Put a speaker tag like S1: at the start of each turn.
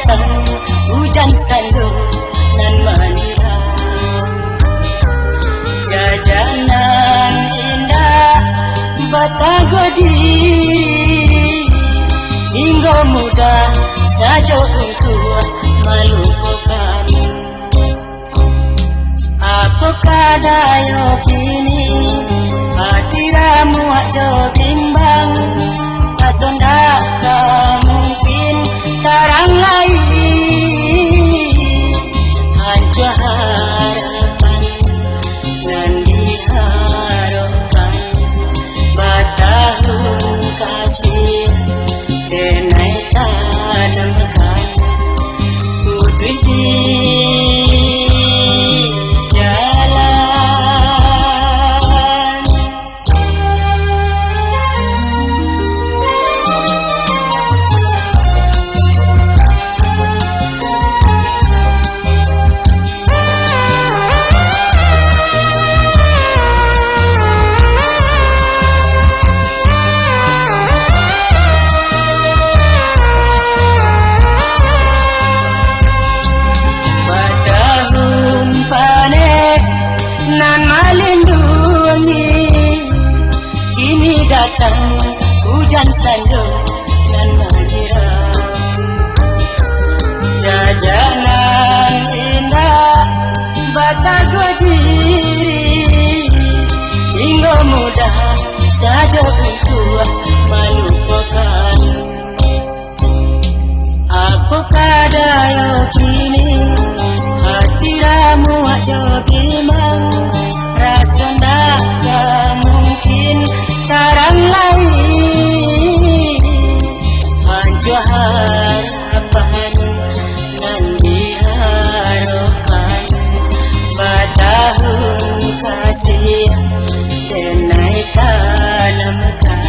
S1: datang hujan sandu nan menira. Jajanan indah batagor diri, hingga mudah saja untuk melupakan. Apakah daya kini hati ramu ada bimbang, asonda tak mungkin tarang lain. Hancur harapan dan diharapkan, batahun kasih denai tanamkan putri di datang hujan sandu nan menyiram. Jajanan indah batagor diri, hingga mudah saja untuk melupakan. Apakah daya kini hati ramu aja bimbang, rasa tak mungkin tarang lain. Hancur harapan nan diharapkan, batahun kasih denai tanamkan